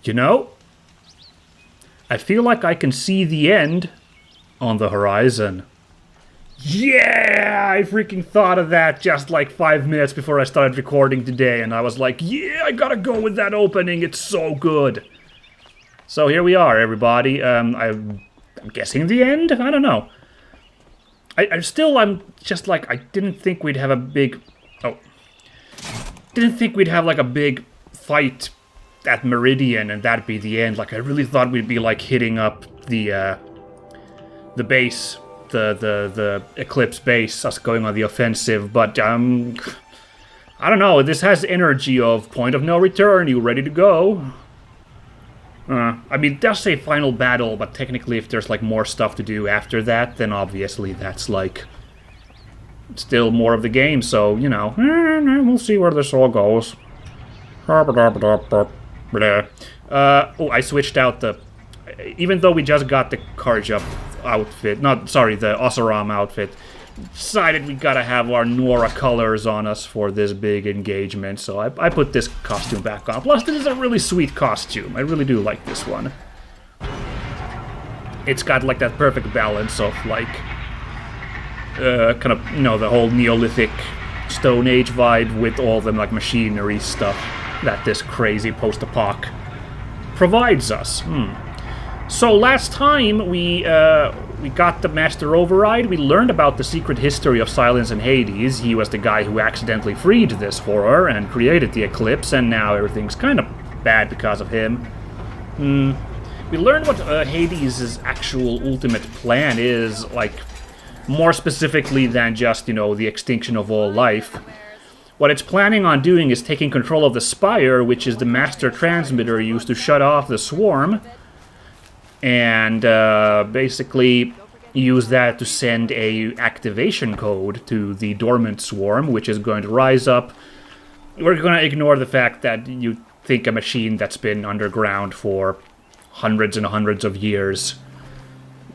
You know, I feel like I can see the end on the horizon. Yeah, I freaking thought of that just like 5 minutes before I started recording today, and I was like, yeah, I gotta go with that opening, it's so good. So here we are, everybody. I'm guessing the end? I don't know. I'm just like, I didn't think we'd have a big... Oh. Didn't think we'd have like a big fight at Meridian and that'd be the end. Like, I really thought we'd be like hitting up the base, the Eclipse base, us going on the offensive, but I don't know, this has energy of point of no return, you ready to go? I mean, it does say final battle, but technically if there's like more stuff to do after that, then obviously that's like still more of the game, so, you know, we'll see where this all goes. Oh, I switched out the... Even though we just got the Karja outfit, the Oseram outfit, decided we gotta have our Nora colors on us for this big engagement, so I put this costume back on. Plus, this is a really sweet costume. I really do like this one. It's got like that perfect balance of like, kind of, you know, the whole Neolithic Stone Age vibe with all the like machinery stuff that this crazy post-apoc provides us. So last time we got the Master Override, we learned about the secret history of Silence and Hades. He was the guy who accidentally freed this horror and created the Eclipse, and now everything's kind of bad because of him. We learned what Hades' actual ultimate plan is, like, more specifically than just, you know, the extinction of all life. What it's planning on doing is taking control of the Spire, which is the master transmitter used to shut off the swarm, and basically use that to send a activation code to the dormant swarm, which is going to rise up. We're going to ignore the fact that you think a machine that's been underground for hundreds and hundreds of years,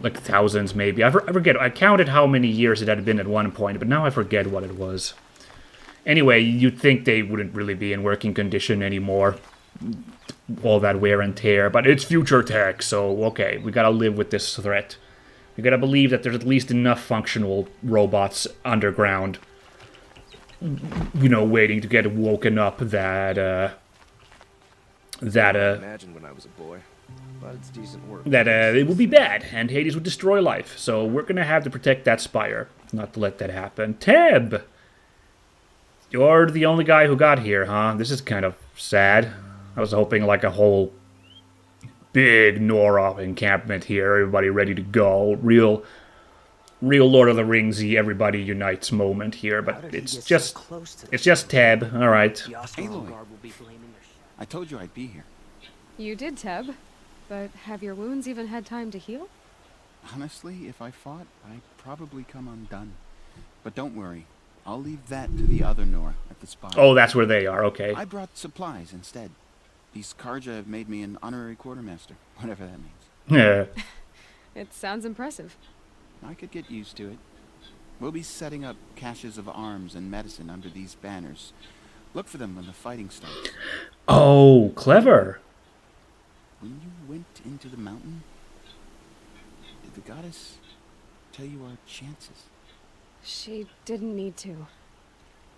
like thousands maybe. I forget. I counted how many years it had been at one point, but now I forget what it was. Anyway, you'd think they wouldn't really be in working condition anymore. All that wear and tear, but it's future tech, so okay, we gotta live with this threat. We gotta believe that there's at least enough functional robots underground, you know, waiting to get woken up that imagine when I was a boy, but it's decent work. That it would be bad, and Hades would destroy life, so we're gonna have to protect that spire, not to let that happen. Teb! You're the only guy who got here, huh? This is kind of sad. I was hoping like a whole big Nora encampment here, everybody ready to go. Real Lord of the Ringsy, everybody unites moment here, but it's just Teb, alright. Aloy, I told you I'd be here. You did, Teb. But have your wounds even had time to heal? Honestly, if I fought, I'd probably come undone. But don't worry, I'll leave that to the other Nora at the spire. Oh, that's where they are, okay. I brought supplies instead. These Karja have made me an honorary quartermaster, whatever that means. Yeah. It sounds impressive. I could get used to it. We'll be setting up caches of arms and medicine under these banners. Look for them when the fighting starts. Oh, clever. When you went into the mountain, did the goddess tell you our chances? She didn't need to.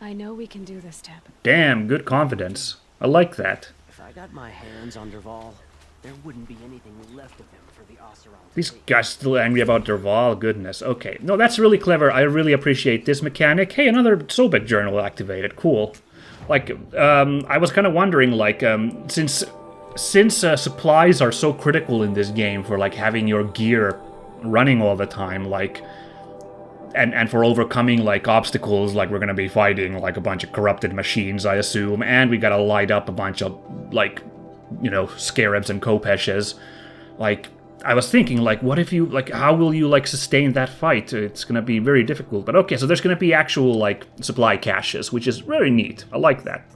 I know we can do this, Teb. Damn, good confidence. I like that. If I got my hands on Dervahl, there wouldn't be anything left of him for the Oseram. These guys still angry about Dervahl? Goodness. Okay. No, that's really clever. I really appreciate this mechanic. Hey, another Sobek journal activated. Cool. Like, I was kind of wondering, like, since supplies are so critical in this game for, like, having your gear running all the time, like... And for overcoming, like, obstacles, like, we're gonna be fighting, like, a bunch of corrupted machines, I assume, and we gotta light up a bunch of, like, you know, scarabs and kopeshes. Like, I was thinking, like, what if you, like, how will you, like, sustain that fight? It's gonna be very difficult. But okay, so there's gonna be actual, like, supply caches, which is very neat. I like that.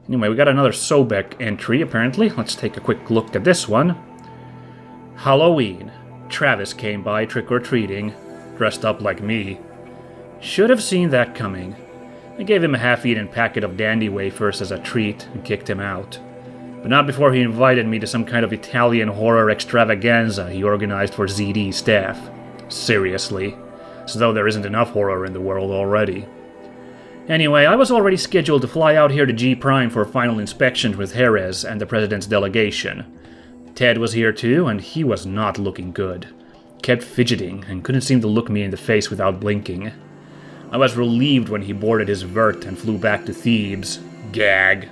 Anyway, we got another Sobek entry, apparently. Let's take a quick look at this one. Halloween. Travis came by trick-or-treating, dressed up like me. Should have seen that coming. I gave him a half-eaten packet of dandy wafers as a treat and kicked him out. But not before he invited me to some kind of Italian horror extravaganza he organized for ZD staff. Seriously. As though there isn't enough horror in the world already. Anyway, I was already scheduled to fly out here to G Prime for a final inspection with Jerez and the President's delegation. Ted was here too, and he was not looking good. Kept fidgeting and couldn't seem to look me in the face without blinking. I was relieved when he boarded his vert and flew back to Thebes. Gag.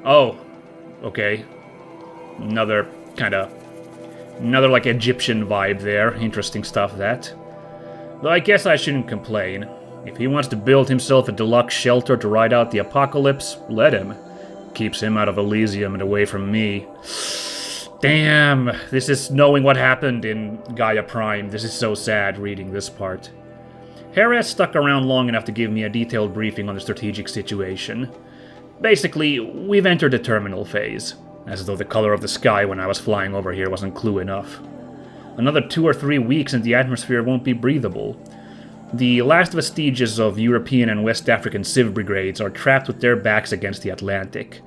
Oh, okay. Another like Egyptian vibe there. Interesting stuff, that. Though I guess I shouldn't complain. If he wants to build himself a deluxe shelter to ride out the apocalypse, let him. Keeps him out of Elysium and away from me. Damn, this is knowing what happened in Gaia Prime. This is so sad reading this part. Jerez stuck around long enough to give me a detailed briefing on the strategic situation. Basically, we've entered the terminal phase. As though the color of the sky when I was flying over here wasn't clue enough. Another 2 or 3 weeks and the atmosphere won't be breathable. The last vestiges of European and West African civ brigades are trapped with their backs against the Atlantic.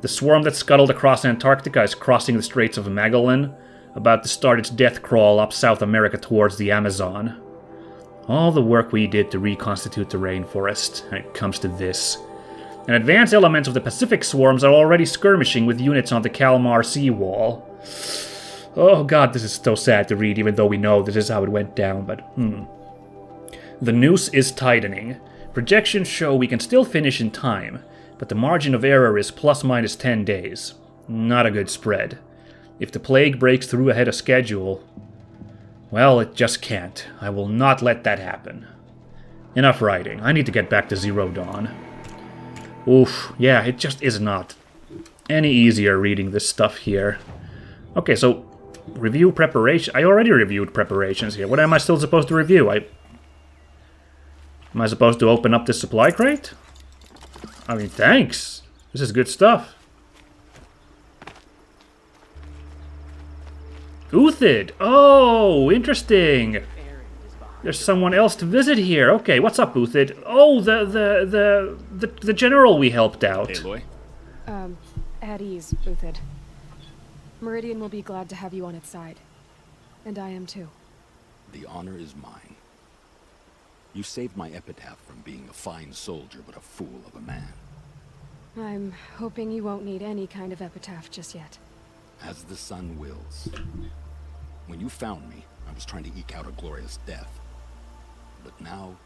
The swarm that scuttled across Antarctica is crossing the Straits of Magellan, about to start its death crawl up South America towards the Amazon. All the work we did to reconstitute the rainforest, and it comes to this. And advanced elements of the Pacific swarms are already skirmishing with units on the Kalmar seawall. Oh god, this is so sad to read, even though we know this is how it went down, but The noose is tightening. Projections show we can still finish in time, but the margin of error is plus minus 10 days. Not a good spread. If the plague breaks through ahead of schedule, well, it just can't. I will not let that happen. Enough writing. I need to get back to Zero Dawn. Oof, yeah, it just is not any easier reading this stuff here. Okay, so review preparation. I already reviewed preparations here. What am I still supposed to review? Am I supposed to open up this supply crate? I mean, thanks. This is good stuff. Uthid! Oh, interesting. There's someone else to visit here. Okay, what's up, Uthid? Oh, the general we helped out. Aloy? At ease, Uthid. Meridian will be glad to have you on its side. And I am too. The honor is mine. You saved my epitaph from being a fine soldier, but a fool of a man. I'm hoping you won't need any kind of epitaph just yet. As the sun wills. When you found me, I was trying to eke out a glorious death. But now,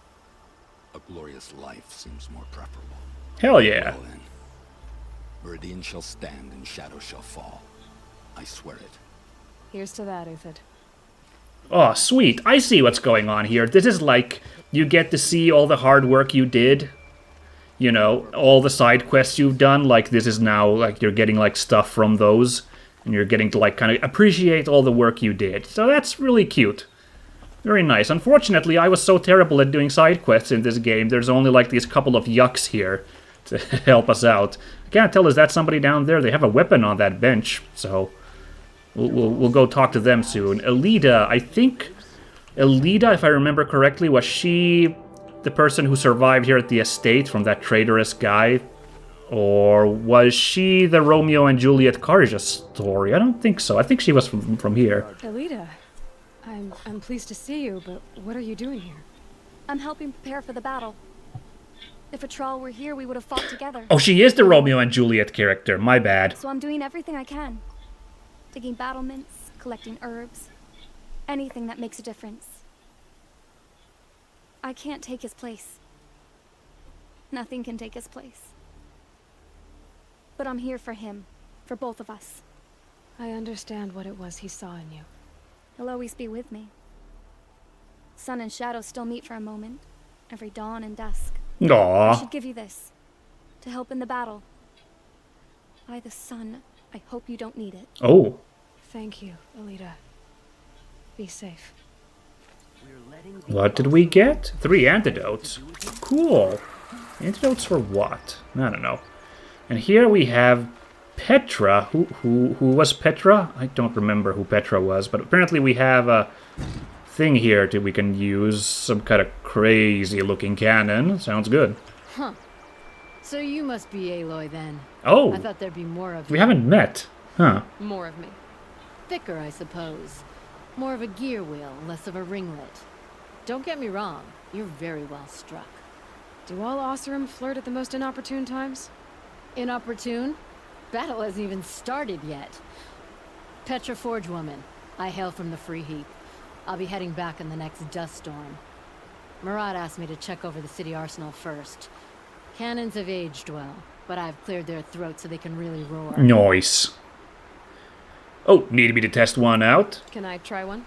a glorious life seems more preferable. Hell yeah. Well then, Meridian shall stand and shadow shall fall. I swear it. Here's to that, Uthid. Oh, sweet. I see what's going on here. This is like, you get to see all the hard work you did. You know, all the side quests you've done. Like, this is now, like, you're getting, like, stuff from those. And you're getting to, like, kind of appreciate all the work you did. So that's really cute. Very nice. Unfortunately, I was so terrible at doing side quests in this game. There's only, like, these couple of yucks here to help us out. I can't tell, is that somebody down there? They have a weapon on that bench, so... We'll go talk to them soon. Elida, I think... Elida, if I remember correctly, was she the person who survived here at the estate from that traitorous guy? Or was she the Romeo and Juliet Karja story? I don't think so. I think she was from here. Elida, I'm pleased to see you, but what are you doing here? I'm helping prepare for the battle. If Atral were here, we would have fought together. Oh, she is the Romeo and Juliet character. My bad. So I'm doing everything I can. Digging battlements, collecting herbs, anything that makes a difference. I can't take his place. Nothing can take his place. But I'm here for him, for both of us. I understand what it was he saw in you. He'll always be with me. Sun and shadow still meet for a moment, every dawn and dusk. I Aww. should give you this, to help in the battle. By the sun, I hope you don't need it. Oh. Thank you, Elida. Be safe. What did we get? 3 antidotes. Cool. Antidotes for what? I don't know. And here we have Petra. Who was Petra? I don't remember who Petra was, but apparently we have a thing here that we can use. Some kind of crazy looking cannon. Sounds good. Huh. So you must be Aloy then. Oh, I thought there'd be more of you. we haven't met. Huh. More of me. Thicker, I suppose. More of a gear wheel, less of a ringlet. Don't get me wrong, you're very well struck. Do all Oseram flirt at the most inopportune times? Inopportune? Battle hasn't even started yet. Petra Forge woman. I hail from the Free Heap. I'll be heading back in the next dust storm. Murad asked me to check over the city arsenal first. Cannons have aged well, but I've cleared their throats so they can really roar. Nice. Oh, need me to test one out? Can I try one?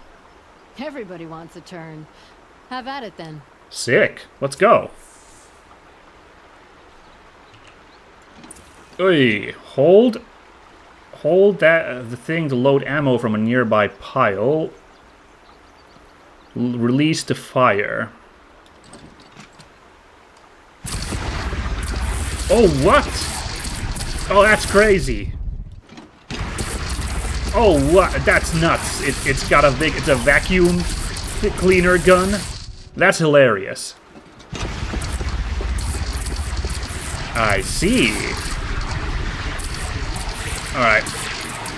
Everybody wants a turn. Have at it then. Sick. Let's go. Oi, hold that the thing to load ammo from a nearby pile. Release to fire. Oh, what? Oh, that's crazy. Oh, what? That's nuts. It's got it's a vacuum cleaner gun. That's hilarious. I see. Alright.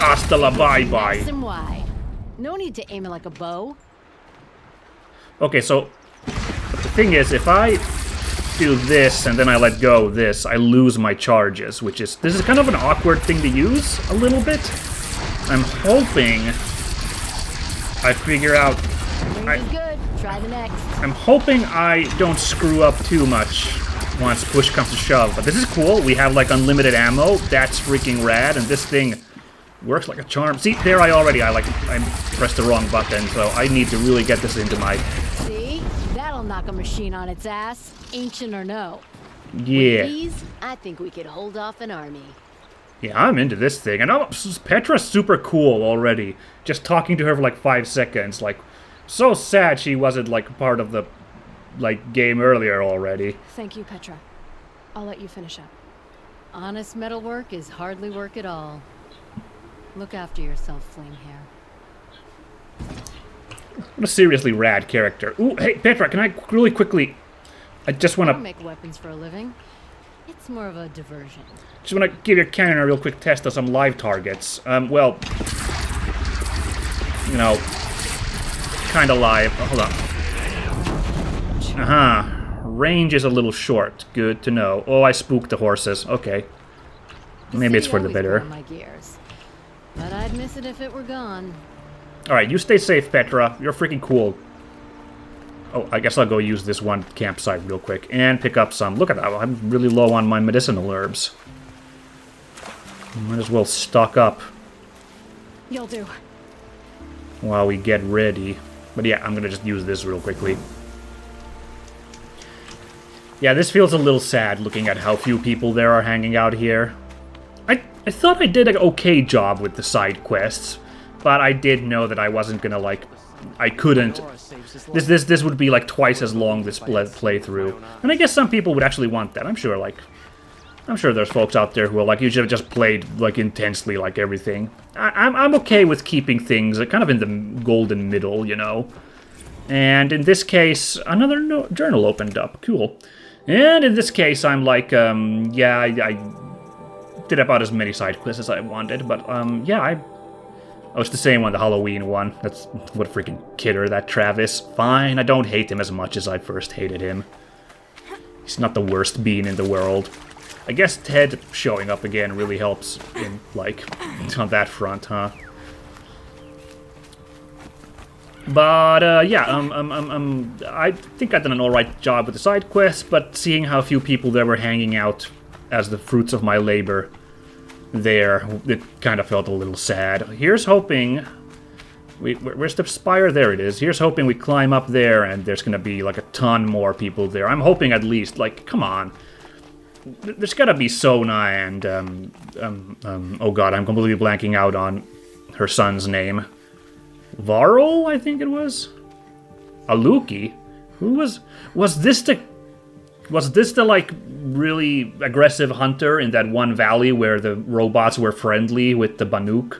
Hasta la bye-bye. Nice and wide. No need to aim it like a bow. Okay, so the thing is, if I do this and then I let go of this, I lose my charges, this is kind of an awkward thing to use a little bit. I'm hoping I figure out. Range is good. Try the next. I'm hoping I don't screw up too much once push comes to shove. But this is cool. We have like unlimited ammo. That's freaking rad, and this thing works like a charm. See, there I pressed the wrong button, so I need to really get this into my. See? That'll knock a machine on its ass, ancient or no. Yeah. With these, I think we could hold off an army. Yeah, I'm into this thing, and Petra's super cool already. Just talking to her for like 5 seconds, like, so sad she wasn't like part of the game earlier already. Thank you, Petra. I'll let you finish up. Honest metalwork is hardly work at all. Look after yourself, Flamehair. What a seriously rad character. Ooh, hey Petra, can I really quickly? I just want I don't to. make weapons for a living. It's more of a diversion. Just want to give your cannon a real quick test of some live targets. Well, you know, kind of live. Oh, hold on. Range is a little short. Good to know. Oh, I spooked the horses. Okay. Maybe it's for the better. My gears. But I'd miss it if it were gone. Alright, you stay safe, Petra. You're freaking cool. Oh, I guess I'll go use this one campsite real quick and pick up some. Look at that. I'm really low on my medicinal herbs. Might as well stock up You'll do. while we get ready. But yeah, I'm gonna just use this real quickly. Yeah, this feels a little sad looking at how few people there are hanging out here. I thought I did an okay job with the side quests, but I did know that I wasn't gonna I couldn't. This would be like twice as long this playthrough, and I guess some people would actually want that. I'm sure there's folks out there who are like, you should have just played like intensely like everything. I'm okay with keeping things kind of in the golden middle, you know. And in this case, another journal opened up. Cool. And in this case, I'm like, yeah, I did about as many side quests as I wanted, but yeah, oh, it's the same one, the Halloween one. That's what a freaking kidder, that Travis. Fine, I don't hate him as much as I first hated him. He's not the worst being in the world. I guess Ted showing up again really helps in, like, on that front, huh? But, yeah, I think I've done an alright job with the side quests, but seeing how few people there were hanging out as the fruits of my labor there, it kind of felt a little sad. Here's hoping... Where's the spire? There it is. Here's hoping we climb up there and there's gonna be, like, a ton more people there. I'm hoping at least, like, come on. There's gotta be Sona and, oh god, I'm completely blanking out on her son's name. Varl, I think it was? Aluki? Who was this the like really aggressive hunter in that one valley where the robots were friendly with the Banuk?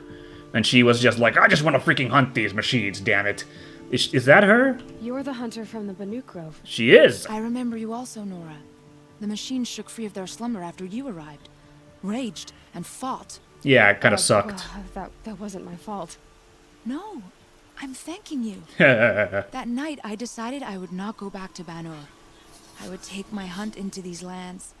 And she was just like, I just want to freaking hunt these machines, damn it. Is that her? You're the hunter from the Banuk Grove. She is. I remember you also, Nora. The machines shook free of their slumber after you arrived. Raged and fought. Yeah, it kind of sucked. That wasn't my fault. No, I'm thanking you. Yeah, That night, I decided I would not go back to Banur. I would take my hunt into these lands.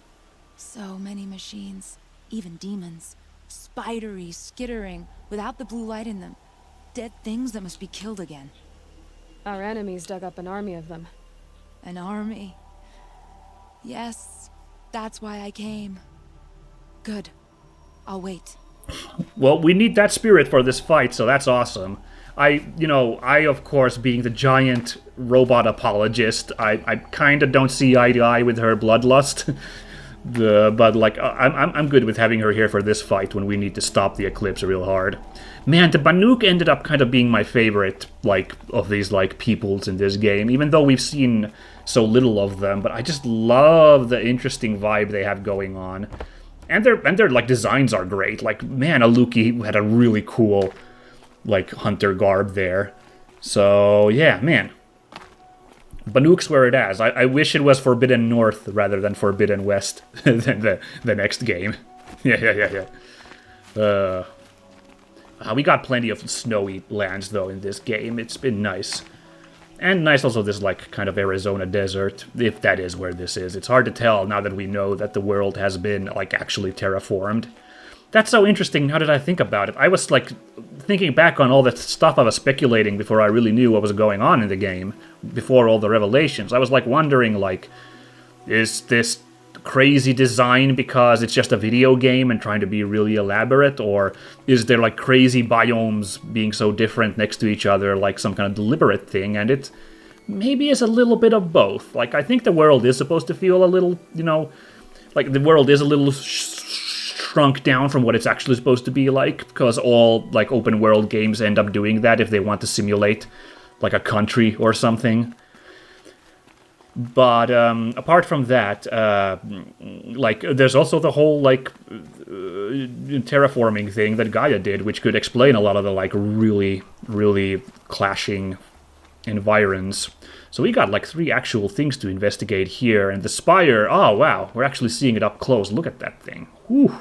So many machines, even demons. Spidery, skittering, without the blue light in them. Dead things that must be killed again. Our enemies dug up an army of them. An army. Yes, that's why I came. Good. I'll wait. well, we need that spirit for this fight, so that's awesome. I of course, being the giant robot apologist, I kind of don't see eye to eye with her bloodlust. But like, I'm good with having her here for this fight when we need to stop the eclipse real hard. Man, the Banuk ended up kind of being my favorite, like, of these like peoples in this game, even though we've seen so little of them. But I just love the interesting vibe they have going on, and their like designs are great. Like, man, Aluki had a really cool like hunter garb there. So yeah, man. Banuk's where it is. I wish it was Forbidden North rather than Forbidden West than the next game. Yeah. We got plenty of snowy lands, though, in this game. It's been nice. And nice also this, like, kind of Arizona desert, if that is where this is. It's hard to tell now that we know that the world has been, like, actually terraformed. That's so interesting. How did I think about it? I was, like, thinking back on all the stuff I was speculating before I really knew what was going on in the game, before all the revelations. I was, like, wondering, like, is this crazy design because it's just a video game and trying to be really elaborate, or is there, like, crazy biomes being so different next to each other, like some kind of deliberate thing? And it maybe is a little bit of both. Like, I think the world is supposed to feel a little, like the world is a little shrunk down from what it's actually supposed to be like, because all like open world games end up doing that if they want to simulate like a country or something. But apart from that, like there's also the whole like terraforming thing that Gaia did, which could explain a lot of the like really clashing environs. So we got like 3 actual things to investigate here, and the spire, oh wow, we're actually seeing it up close. Look at that thing. Whew.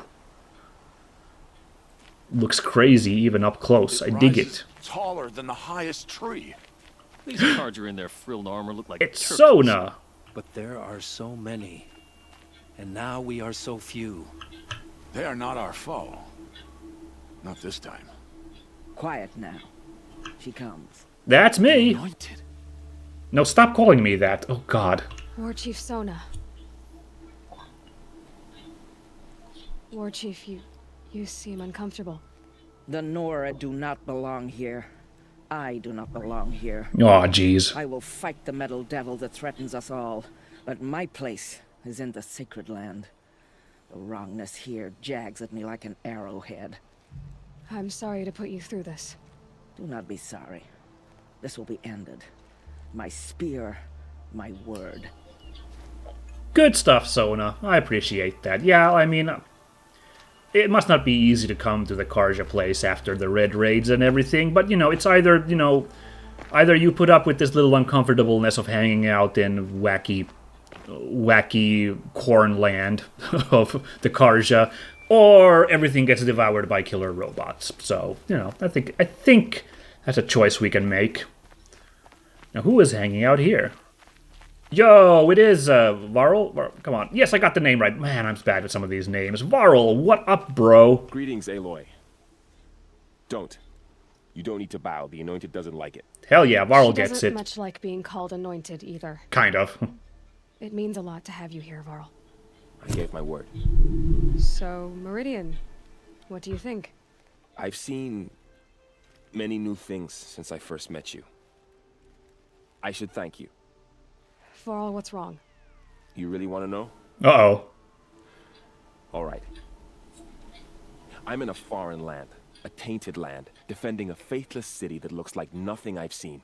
Looks crazy even up close. I dig it. Taller than the highest tree. These Carja in their frilled armor look like it's Sona. But there are so many, and now we are so few. They are not our foe. Not this time. Quiet now. She comes. That's me. Anointed. No, stop calling me that. Oh God. War Chief Sona. War Chief, you seem uncomfortable. The Nora do not belong here. I do not belong here. Aw, jeez. I will fight the metal devil that threatens us all, but my place is in the sacred land. The wrongness here jags at me like an arrowhead. I'm sorry to put you through this. Do not be sorry. This will be ended. My spear, my word. Good stuff, Sona. I appreciate that. Yeah, I mean, it must not be easy to come to the Carja place after the red raids and everything, but, it's either, either you put up with this little uncomfortableness of hanging out in wacky corn land of the Carja, or everything gets devoured by killer robots. So, I think that's a choice we can make. Now, who is hanging out here? Yo, it is, Varl? Come on. Yes, I got the name right. Man, I'm bad with some of these names. Varl, what up, bro? Greetings, Aloy. Don't. You don't need to bow. The Anointed doesn't like it. Hell yeah, Varl She gets doesn't it. much like being called Anointed either. Kind of. It means a lot to have you here, Varl. I gave my word. So, Meridian, what do you think? I've seen many new things since I first met you. I should thank you. Varl, what's wrong? You really want to know? Uh-oh. All right. I'm in a foreign land, a tainted land, defending a faithless city that looks like nothing I've seen.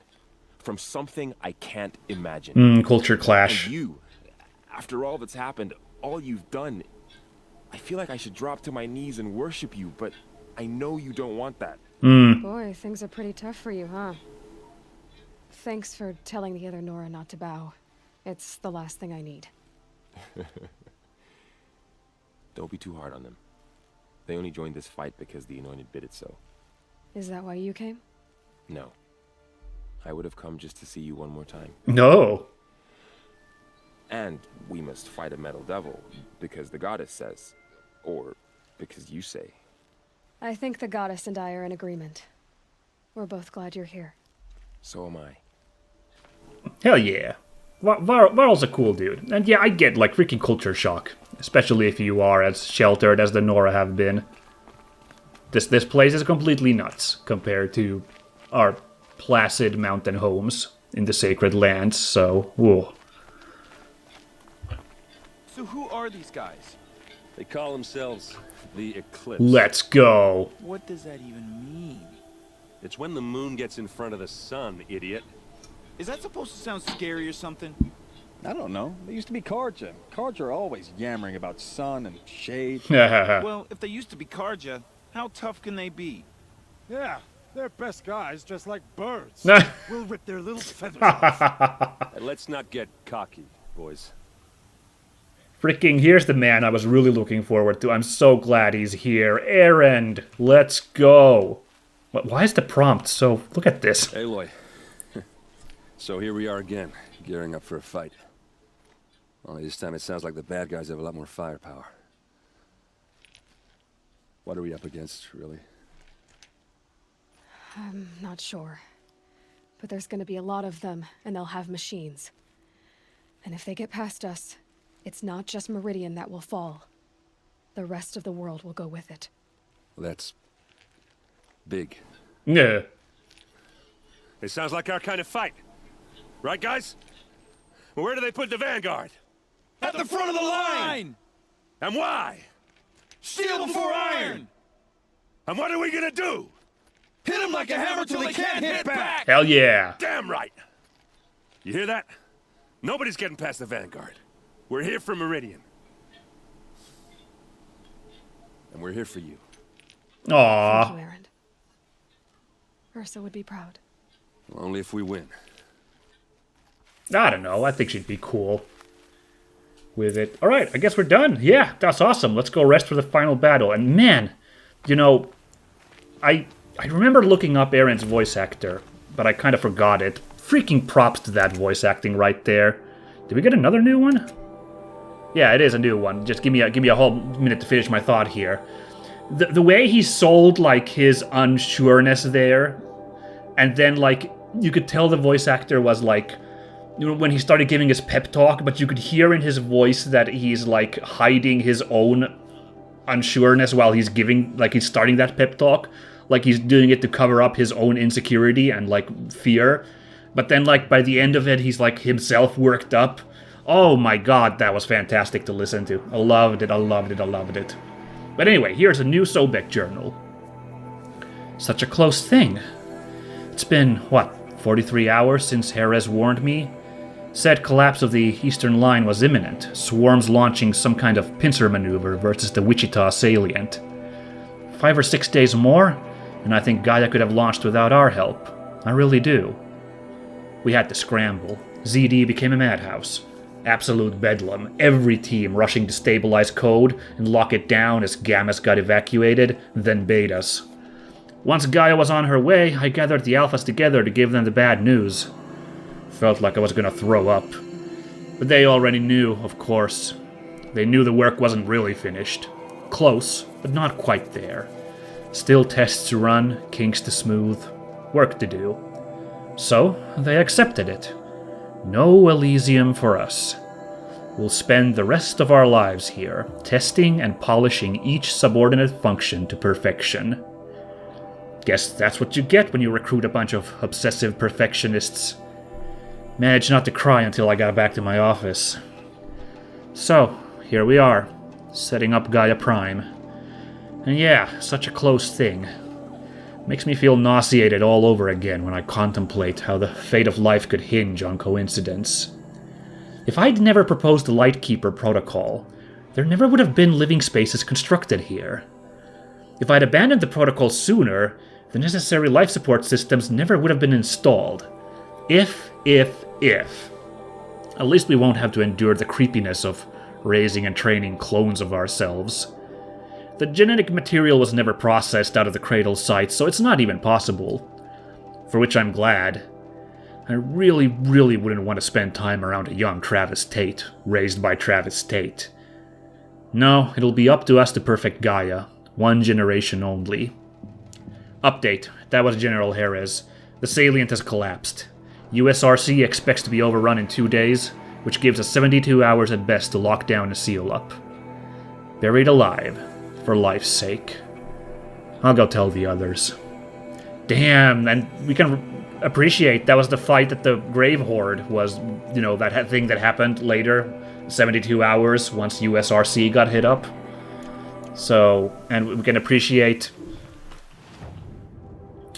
From something I can't imagine. Culture clash. And you, after all that's happened, all you've done, I feel like I should drop to my knees and worship you, but I know you don't want that. Boy, things are pretty tough for you, huh? Thanks for telling the other Nora not to bow. It's the last thing I need. Don't be too hard on them. They only joined this fight because the Anointed bid it so. Is that why you came? No. I would have come just to see you one more time. No. And we must fight a metal devil, because the goddess says. Or because you say. I think the goddess and I are in agreement. We're both glad you're here. So am I. Hell yeah. Varl's a cool dude. And yeah, I get, like, freaking culture shock. Especially if you are as sheltered as the Nora have been. This place is completely nuts compared to our placid mountain homes in the sacred lands, so, whoa. So who are these guys? They call themselves the Eclipse. Let's go. What does that even mean? It's when the moon gets in front of the sun, idiot. Is that supposed to sound scary or something? I don't know. They used to be Karja. Karja are always yammering about sun and shade. Well, if they used to be Karja, how tough can they be? Yeah, they're best guys, just like birds. We'll rip their little feathers off. Let's not get cocky, boys. Freaking, here's the man I was really looking forward to. I'm so glad he's here. Erend, let's go. Why is the prompt so... Look at this. Aloy. So here we are again, gearing up for a fight. Only this time it sounds like the bad guys have a lot more firepower. What are we up against, really? I'm not sure. But there's gonna be a lot of them, and they'll have machines. And if they get past us, it's not just Meridian that will fall. The rest of the world will go with it. Well, that's... big. Yeah. It sounds like our kind of fight. Right, guys? Well, where do they put the Vanguard? At the front of the line! And why? Steel before iron! And what are we gonna do? Hit them like a hammer till they can't hit back! Hell yeah. Damn right! You hear that? Nobody's getting past the Vanguard. We're here for Meridian. And we're here for you. Aww. Thank you, Erend. Ursa would be proud. Well, only if we win. I don't know. I think she'd be cool with it. All right, I guess we're done. Yeah, that's awesome. Let's go rest for the final battle. And man, you know, I remember looking up Erend's voice actor, but I kind of forgot it. Freaking props to that voice acting right there. Did we get another new one? Yeah, it is a new one. Just give me a whole minute to finish my thought here. The way he sold, like, his unsureness there, and then, like, you could tell the voice actor was, like, you know, when he started giving his pep talk, but you could hear in his voice that he's, like, hiding his own unsureness while he's giving, like, he's starting that pep talk. Like, he's doing it to cover up his own insecurity and, like, fear. But then, like, by the end of it, he's, like, himself worked up. Oh my god, that was fantastic to listen to. I loved it, I loved it, I loved it. But anyway, here's a new Sobek journal. Such a close thing. It's been, what, 43 hours since Jerez warned me? Said collapse of the eastern line was imminent, swarms launching some kind of pincer maneuver versus the Wichita salient. 5 or 6 days more, and I think Gaia could have launched without our help. I really do. We had to scramble. ZD became a madhouse. Absolute bedlam, every team rushing to stabilize code and lock it down as Gammas got evacuated, then Betas. Once Gaia was on her way, I gathered the Alphas together to give them the bad news. Felt like I was gonna throw up. But they already knew, of course. They knew the work wasn't really finished. Close, but not quite there. Still tests to run, kinks to smooth, work to do. So, they accepted it. No Elysium for us. We'll spend the rest of our lives here, testing and polishing each subordinate function to perfection. Guess that's what you get when you recruit a bunch of obsessive perfectionists. Managed not to cry until I got back to my office. So, here we are, setting up Gaia Prime. And yeah, such a close thing. Makes me feel nauseated all over again when I contemplate how the fate of life could hinge on coincidence. If I'd never proposed the Lightkeeper protocol, there never would have been living spaces constructed here. If I'd abandoned the protocol sooner, the necessary life support systems never would have been installed. If. At least we won't have to endure the creepiness of raising and training clones of ourselves. The genetic material was never processed out of the Cradle site, so it's not even possible. For which I'm glad. I really, really wouldn't want to spend time around a young Travis Tate, raised by Travis Tate. No, it'll be up to us to perfect Gaia. One generation only. Update. That was General Jerez. The salient has collapsed. USRC expects to be overrun in 2 days, which gives us 72 hours at best to lock down and seal up. Buried alive, for life's sake. I'll go tell the others. Damn, and we can appreciate that was the fight that the Grave Horde was, you know, that thing that happened later, 72 hours once USRC got hit up. So, and we can appreciate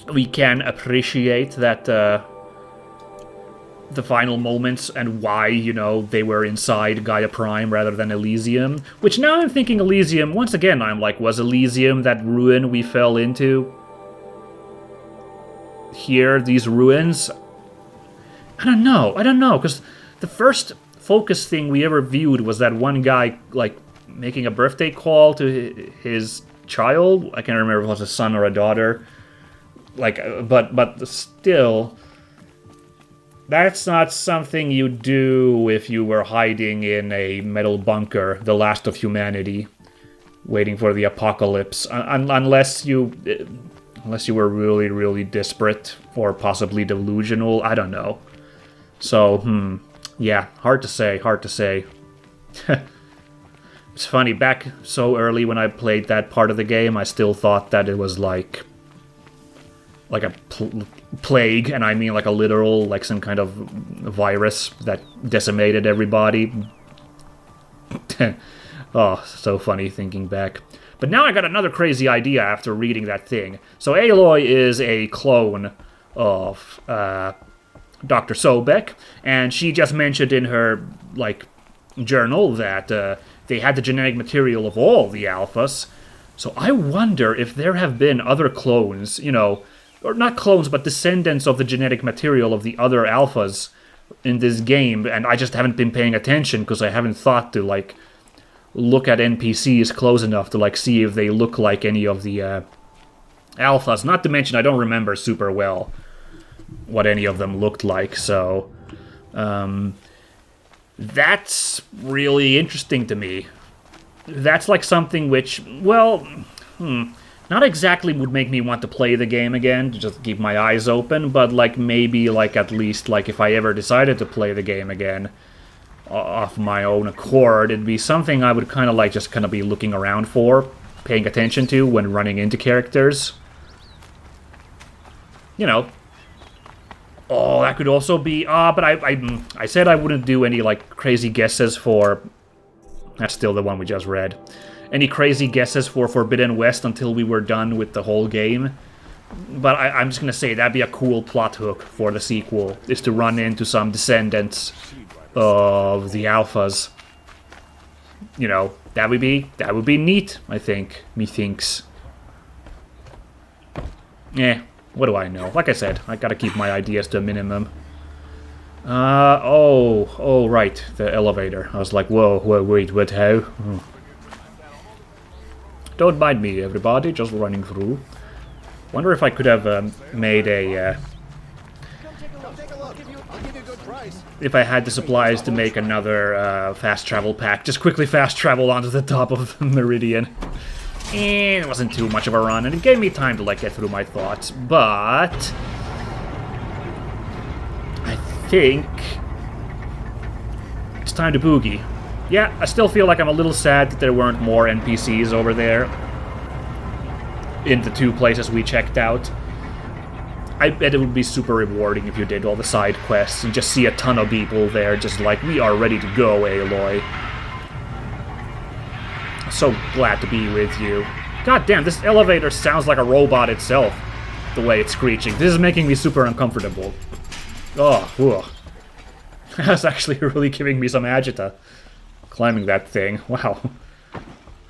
that the final moments and why, you know, they were inside Gaia Prime rather than Elysium. Which now I'm thinking Elysium, once again, I'm like, was Elysium that ruin we fell into? Here, these ruins? I don't know, because the first focus thing we ever viewed was that one guy, like, making a birthday call to his child. I can't remember if it was a son or a daughter. Like, but still, that's not something you do if you were hiding in a metal bunker, the last of humanity, waiting for the apocalypse, unless you were really, really desperate or possibly delusional. I don't know. So, yeah, hard to say. It's funny, back so early when I played that part of the game, I still thought that it was like a plague, and I mean like a literal, like some kind of virus that decimated everybody. Oh, so funny thinking back. But now I got another crazy idea after reading that thing. So Aloy is a clone of Dr. Sobek, and she just mentioned in her, like, journal that they had the genetic material of all the Alphas. So I wonder if there have been other clones, you know, or not clones, but descendants of the genetic material of the other Alphas in this game, and I just haven't been paying attention because I haven't thought to, like, look at NPCs close enough to, like, see if they look like any of the Alphas. Not to mention, I don't remember super well what any of them looked like, so that's really interesting to me. That's like something which, well, not exactly would make me want to play the game again, to just keep my eyes open, but like maybe like at least like if I ever decided to play the game again off my own accord, it'd be something I would kind of like just kind of be looking around for, paying attention to when running into characters. You know. Oh, that could also be... but I said I wouldn't do any, like, crazy guesses for... That's still the one we just read. Any crazy guesses for Forbidden West until we were done with the whole game. But I'm just gonna say, that'd be a cool plot hook for the sequel, is to run into some descendants of the Alphas. You know, that would be neat, I think, methinks. Yeah. What do I know? Like I said, I gotta keep my ideas to a minimum. Oh, right, the elevator. I was like, whoa, wait, what, how? Don't mind me, everybody, just running through. Wonder if I could have made a... if I had the supplies to make another fast travel pack. Just quickly fast travel onto the top of the Meridian. And it wasn't too much of a run, and it gave me time to, like, get through my thoughts, but I think it's time to boogie. Yeah, I still feel like I'm a little sad that there weren't more NPCs over there in the 2 places we checked out. I bet it would be super rewarding if you did all the side quests and just see a ton of people there just like, we are ready to go, Aloy. So glad to be with you. God damn, this elevator sounds like a robot itself, the way it's screeching. This is making me super uncomfortable. Oh, that's actually really giving me some agita, climbing that thing. Wow.